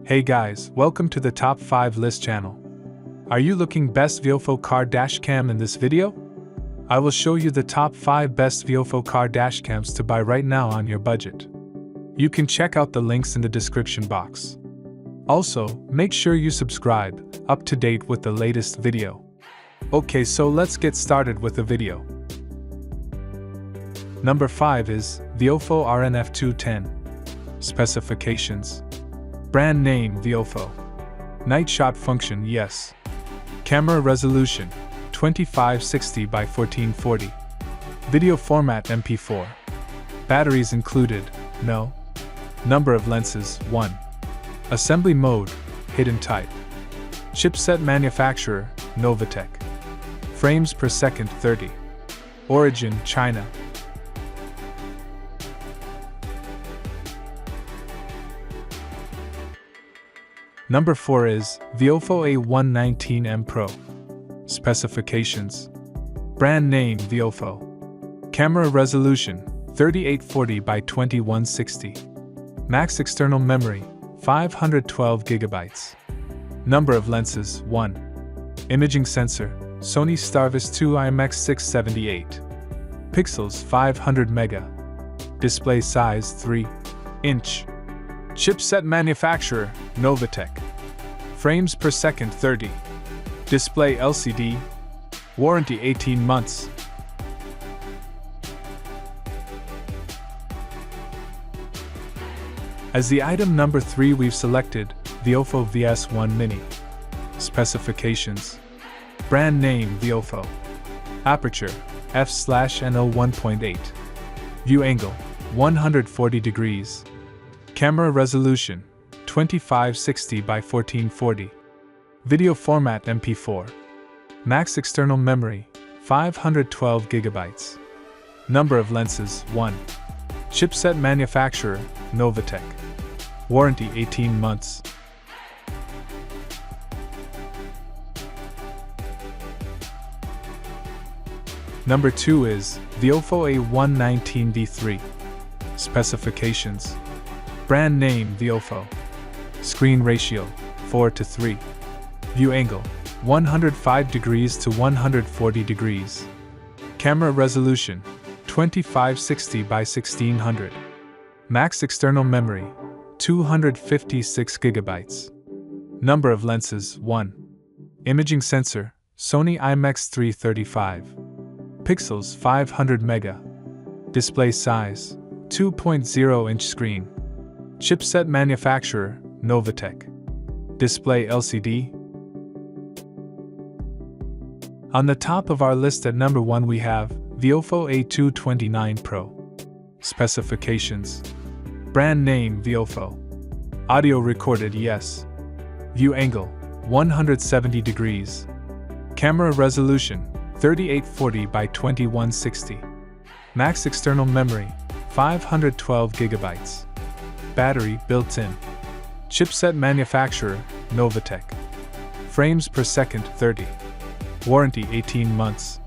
Hey guys, welcome to the Top 5 List channel. Are you looking best Viofo car dashcam in this video? I will show you the top 5 best Viofo car dashcams to buy right now on your budget. You can check out the links in the description box. Also, make sure you subscribe, up to date with the latest video. Okay, so let's get started with the video. Number 5 is Viofo RNF210. Specifications. Brand name Viofo. Night shot function yes. Camera resolution 2560 by 1440. Video format MP4. Batteries included, no. Number of lenses 1. Assembly mode, hidden type. Chipset manufacturer, Novatech. Frames per second 30. Origin China. Number 4 is Viofo A119M Pro. Specifications. Brand name Viofo. Camera resolution 3840 by 2160. Max external memory 512 GB. Number of lenses 1. Imaging sensor Sony STARVIS 2 IMX678. Pixels 500 mega. Display size 3 inch. Chipset manufacturer, Novatech. Frames per second 30. Display LCD. Warranty 18 months. As the item number 3 we've selected, Viofo VS1 Mini. Specifications. Brand name Viofo. Aperture, f/NO 1.8. View angle, 140 degrees. Camera resolution 2560 by 1440. Video format MP4. Max external memory 512 GB. Number of lenses 1. Chipset manufacturer Novatech. Warranty 18 months. Number 2 is Viofo A119D3. Specifications. Brand name Viofo. Screen ratio 4:3. View angle 105 degrees to 140 degrees. Camera resolution 2560 by 1600. Max external memory 256 GB. Number of lenses 1. Imaging sensor Sony IMX335. Pixels 500 mega. Display size 2.0 inch screen. Chipset manufacturer, Novatech. Display LCD. On the top of our list at number 1 we have Viofo A229 Pro. Specifications. Brand name Viofo. Audio recorded yes. View angle 170 degrees. Camera resolution 3840 by 2160. Max external memory 512 GB. Battery built-in. Chipset manufacturer, Novatech. Frames per second 30. Warranty 18 months.